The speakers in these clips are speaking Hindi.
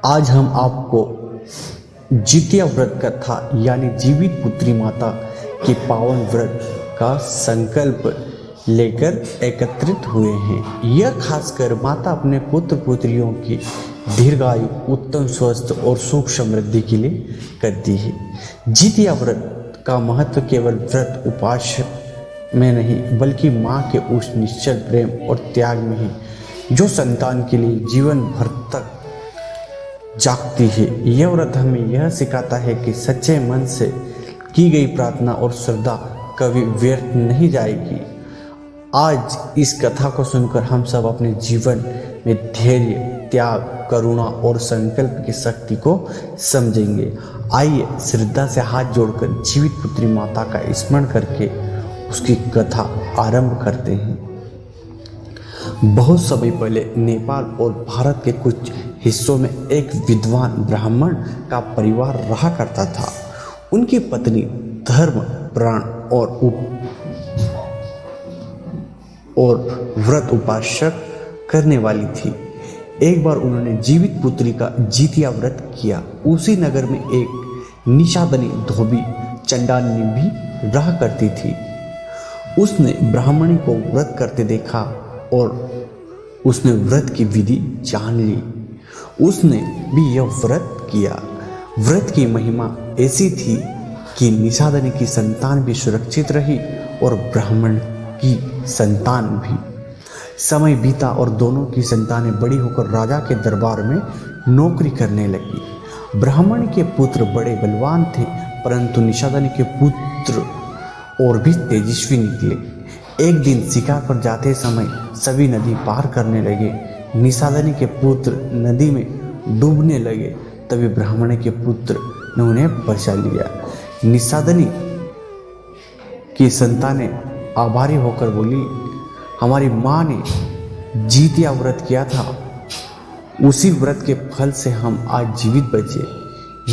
आज हम आपको जितिया व्रत कथा यानी जीवित पुत्री माता के पावन व्रत का संकल्प लेकर एकत्रित हुए हैं। यह खासकर माता अपने पुत्र पुत्रियों की दीर्घायु, उत्तम स्वस्थ और सुख समृद्धि के लिए करती है। जितिया व्रत का महत्व केवल व्रत उपवास में नहीं बल्कि माँ के उस निश्चल प्रेम और त्याग में है जो संतान के लिए जीवन भर तक जागती है। यह व्रत हमें यह सिखाता है कि सच्चे मन से की गई प्रार्थना और श्रद्धा कभी व्यर्थ नहीं जाएगी। आज इस कथा को सुनकर हम सब अपने जीवन में धैर्य, त्याग, करुणा और संकल्प की शक्ति को समझेंगे। आइए श्रद्धा से हाथ जोड़कर जीवित पुत्री माता का स्मरण करके उसकी कथा आरंभ करते हैं। बहुत समय पहले नेपाल और भारत के कुछ हिस्सों में एक विद्वान ब्राह्मण का परिवार रहा करता था। उनकी पत्नी धर्म, प्राण और व्रत उपासक करने वाली थी। एक बार उन्होंने जीवित पुत्री का जितिया व्रत किया। उसी नगर में एक निशादनी धोबी चंडालनी भी रहा करती थी। उसने ब्राह्मणी को व्रत करते देखा और उसने व्रत की विधि जान ली। उसने भी यह व्रत किया। व्रत की महिमा ऐसी थी कि निशादनी की संतान भी सुरक्षित रही और ब्राह्मण की संतान भी। समय बीता और दोनों की संतानें बड़ी होकर राजा के दरबार में नौकरी करने लगी। ब्राह्मण के पुत्र बड़े बलवान थे, परंतु निशादनी के पुत्र और भी तेजस्वी निकले। एक दिन शिकार पर जाते समय सभी नदी पार करने लगे। निशादनी के पुत्र नदी में डूबने लगे, तभी ब्राह्मण के पुत्र ने उन्हें बचा लिया। निशादनी की संतानें आभारी होकर बोली, हमारी माँ ने जितिया व्रत किया था, उसी व्रत के फल से हम आज जीवित बचे।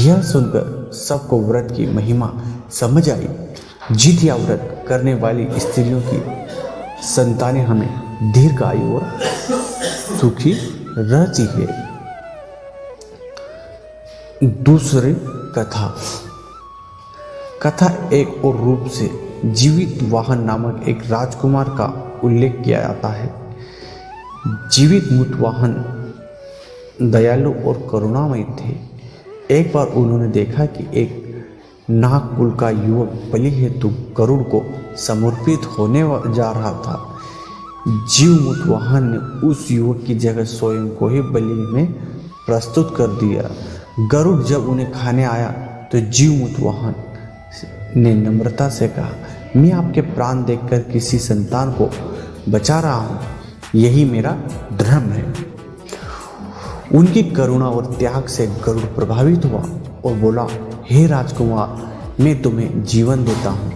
यह सुनकर सबको व्रत की महिमा समझ आई। जितिया व्रत करने वाली स्त्रियों की संतानें हमें दीर्घायु और सुखी रहती है। दूसरी कथा एक और रूप से जीवित वाहन नामक एक राजकुमार का उल्लेख किया जाता है। जीवित मुतवाहन दयालु और करुणामय थे। एक बार उन्होंने देखा कि एक नागकुल का युवक बलि हेतु गरुड़ को समर्पित होने जा रहा था। जीवमुत वाहन ने उस युवक की जगह स्वयं को ही बलि में प्रस्तुत कर दिया। गरुड़ जब उन्हें खाने आया तो जीवमुत वाहन ने नम्रता से कहा, मैं आपके प्राण देखकर किसी संतान को बचा रहा हूँ, यही मेरा धर्म है। उनकी करुणा और त्याग से गरुड़ प्रभावित हुआ और बोला, हे राजकुमार, मैं तुम्हें जीवन देता हूँ,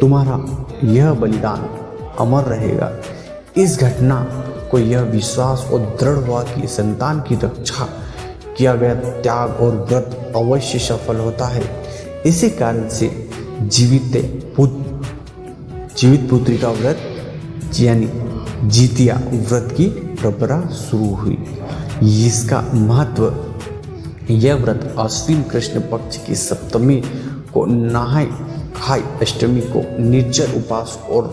तुम्हारा यह बलिदान अमर रहेगा। इस घटना को यह विश्वास और दृढ़ हुआ कि संतान की रक्षा किया गया त्याग और व्रत अवश्य सफल होता है। इसी कारण से जीवित पुत्री का व्रत यानी जितिया व्रत की परंपरा शुरू हुई। इसका महत्व, यह व्रत आश्विन कृष्ण पक्ष की सप्तमी को नहाय खाई, अष्टमी को निर्जल उपवास और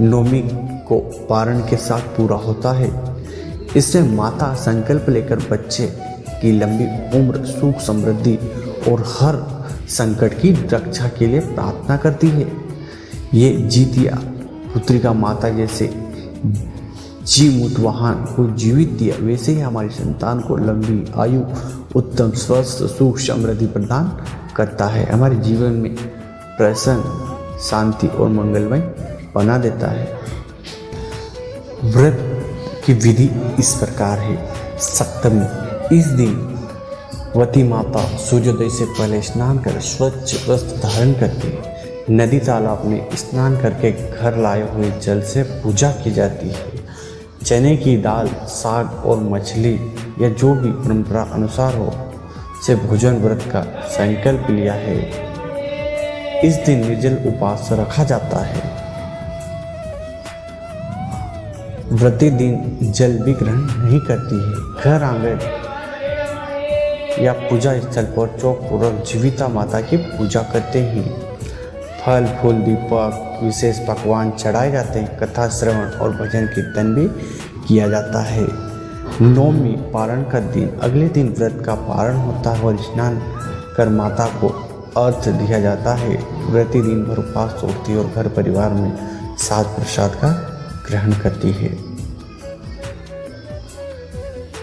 नवमी को पारण के साथ पूरा होता है। इसमें माता संकल्प लेकर बच्चे की लंबी उम्र, सुख समृद्धि और हर संकट की रक्षा के लिए प्रार्थना करती है। ये जितिया पुत्री का माता जैसे जीवमुत वाहन को जीवित दिया, वैसे ही हमारी संतान को लंबी आयु, उत्तम स्वस्थ, सुख समृद्धि प्रदान करता है, हमारे जीवन में प्रसन्न, शांति और मंगलमय बना देता है। व्रत की विधि इस प्रकार है। सप्तमी, इस दिन वती माता सूर्योदय से पहले स्नान कर स्वच्छ वस्त्र धारण करके नदी तालाब में स्नान करके घर लाए हुए जल से पूजा की जाती है। चने की दाल, साग और मछली या जो भी परंपरा अनुसार हो से भोजन व्रत का संकल्प लिया है। इस दिन निर्जल उपवास रखा जाता है। व्रती दिन जल भी ग्रहण नहीं करती है। घर आंगन या पूजा स्थल पर चौकपूर्वक जीविता माता की पूजा करते हैं। फल फूल दीपक विशेष पकवान चढ़ाए जाते हैं। कथा श्रवण और भजन कीर्तन भी किया जाता है। नवमी पारण का दिन, अगले दिन व्रत का पारण होता है और स्नान कर माता को अर्घ्य दिया जाता है। व्रती दिन भर उपवास तोड़ती है और घर परिवार में सात प्रसाद का ग्रहण करती है।